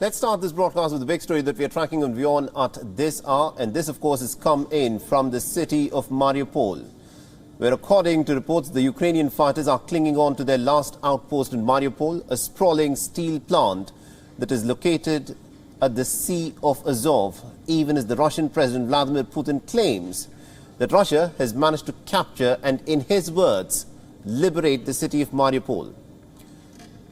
Let's start this broadcast with the big story that we are tracking on WION at this hour. And this, of course, has come in from the city of Mariupol, where, according to reports, the Ukrainian fighters are clinging on to their last outpost in Mariupol, a sprawling steel plant that is located at the Sea of Azov, even as the Russian President Vladimir Putin claims that Russia has managed to capture and, in his words, liberate the city of Mariupol.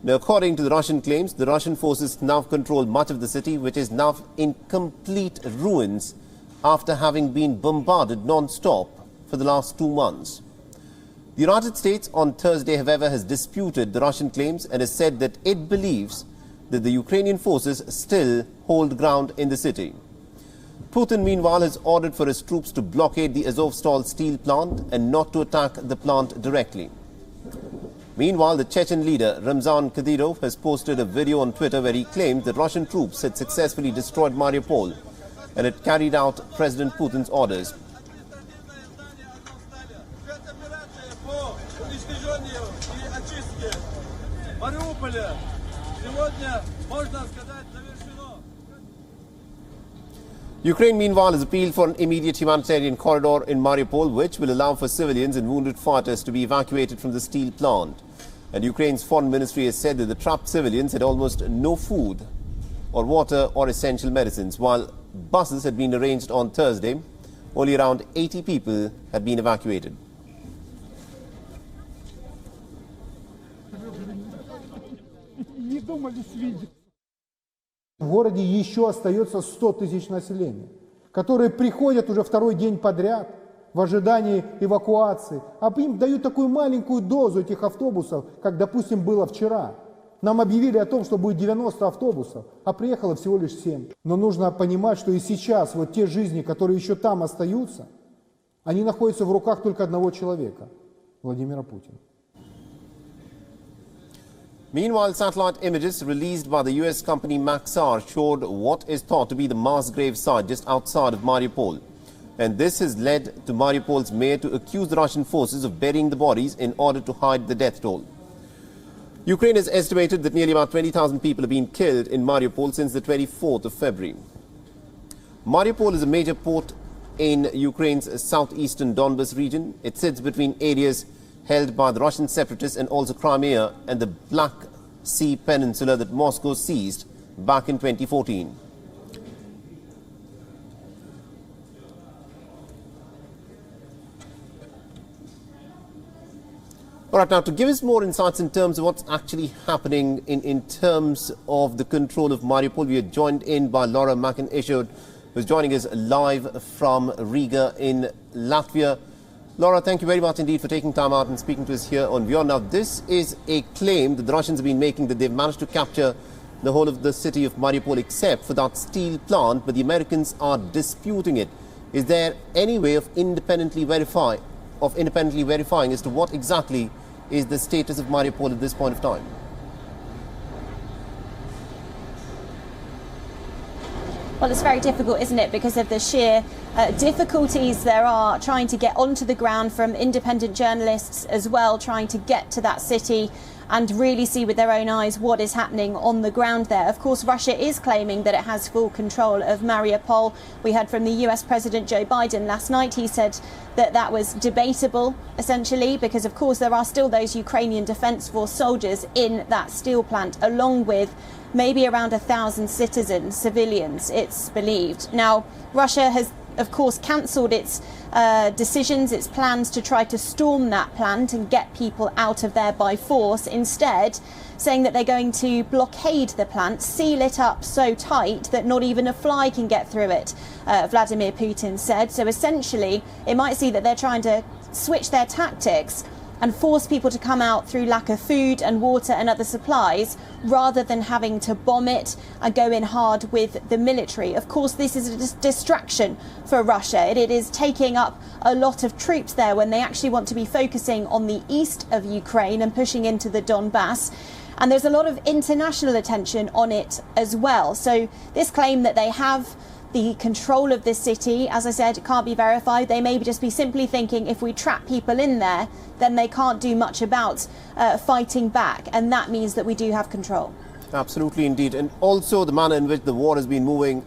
Now, according to the Russian claims, the Russian forces now control much of the city, which is now in complete ruins after having been bombarded non-stop for the last 2 months. The United States on Thursday, however, has disputed the Russian claims and has said that it believes that the Ukrainian forces still hold ground in the city. Putin, meanwhile, has ordered for his troops to blockade the Azovstal steel plant and not to attack the plant directly. Meanwhile, the Chechen leader Ramzan Kadyrov has posted a video on Twitter where he claimed that Russian troops had successfully destroyed Mariupol and had carried out President Putin's orders. Ukraine, meanwhile, has appealed for an immediate humanitarian corridor in Mariupol, which will allow for civilians and wounded fighters to be evacuated from the steel plant. And Ukraine's foreign ministry has said that the trapped civilians had almost no food or water or essential medicines. While buses had been arranged on Thursday, only around 80 people had been evacuated. В городе еще остается 100 тысяч населения, которые приходят уже второй день подряд в ожидании эвакуации, а им дают такую маленькую дозу этих автобусов, как, допустим, было вчера. Нам объявили о том, что будет 90 автобусов, а приехало всего лишь 7. Но нужно понимать, что и сейчас вот те жизни, которые еще там остаются, они находятся в руках только одного человека – Владимира Путина. Meanwhile, satellite images released by the US company Maxar showed what is thought to be the mass grave site just outside of Mariupol. And this has led to Mariupol's mayor to accuse the Russian forces of burying the bodies in order to hide the death toll. Ukraine has estimated that nearly about 20,000 people have been killed in Mariupol since the 24th of February. Mariupol is a major port in Ukraine's southeastern Donbas region. It sits between areas held by the Russian separatists and also Crimea and the Black Sea Peninsula that Moscow seized back in 2014. All right, now to give us more insights in terms of what's actually happening in terms of the control of Mariupol, we are joined in by Laura Mackin-Ishod, who's joining us live from Riga in Latvia. Laura, thank you very much indeed for taking time out and speaking to us here on WION. Now, this is a claim that the Russians have been making that they've managed to capture the whole of the city of Mariupol except for that steel plant, but the Americans are disputing it. Is there any way of independently verifying as to what exactly is the status of Mariupol at this point of time? Well, it's very difficult, isn't it, because of the sheer difficulties there are trying to get onto the ground from independent journalists as well, trying to get to that city and really see with their own eyes what is happening on the ground there. Of course, Russia is claiming that it has full control of Mariupol. We heard from the US President Joe Biden last night. He said that that was debatable, essentially, because, of course, there are still those Ukrainian Defence Force soldiers in that steel plant, along with maybe around 1,000 citizens, civilians, it's believed. Now, Russia has, of course, cancelled its decisions, its plans to try to storm that plant and get people out of there by force, instead saying that they're going to blockade the plant, seal it up so tight that not even a fly can get through it, Vladimir Putin said. So essentially, it might see that they're trying to switch their tactics and force people to come out through lack of food and water and other supplies, rather than having to bomb it and go in hard with the military. Of course, this is a distraction for Russia. It is taking up a lot of troops there when they actually want to be focusing on the east of Ukraine and pushing into the Donbass. And there's a lot of international attention on it as well. So this claim that they have the control of this city, as I said, it can't be verified. They may just be simply thinking if we trap people in there, then they can't do much about fighting back. And that means that we do have control. Absolutely indeed. And also the manner in which the war has been moving.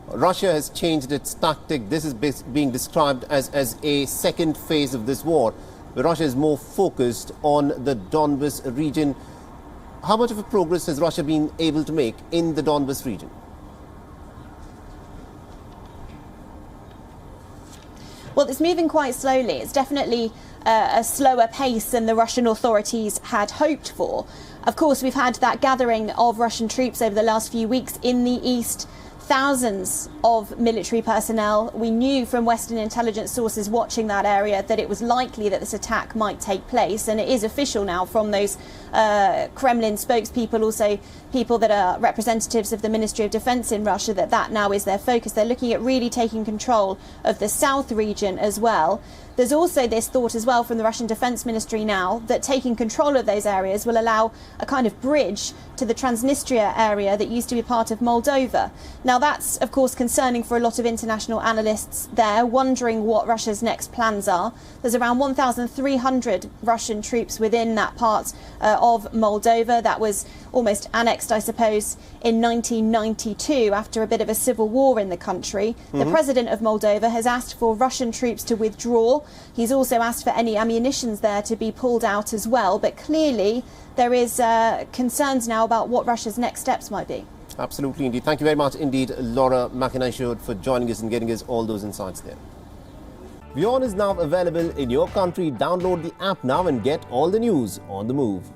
Russia has changed its tactic. This is being described as a second phase of this war, where Russia is more focused on the Donbas region. How much of a progress has Russia been able to make in the Donbas region? Well, it's moving quite slowly. It's definitely a slower pace than the Russian authorities had hoped for. Of course, we've had that gathering of Russian troops over the last few weeks in the east. Thousands of military personnel. We knew from Western intelligence sources watching that area that it was likely that this attack might take place, and it is official now from those Kremlin spokespeople, also people that are representatives of the Ministry of Defense in Russia, that now is their focus. They're looking at really taking control of the south region as well. There's also this thought as well from the Russian Defense Ministry now that taking control of those areas will allow a kind of bridge to the Transnistria area that used to be part of Moldova. Now that's of course concerning for a lot of international analysts there, wondering what Russia's next plans are. There's around 1,300 Russian troops within that part of Moldova that was almost annexed, I suppose, in 1992 after a bit of a civil war in the country. The president of Moldova has asked for Russian troops to withdraw. He's also asked for any ammunitions there to be pulled out as well. But clearly there is concerns now about what Russia's next steps might be. Absolutely indeed. Thank you very much indeed, Laura McIntyre, for joining us and getting us all those insights there. WION is now available in your country. Download the app now and get all the news on the move.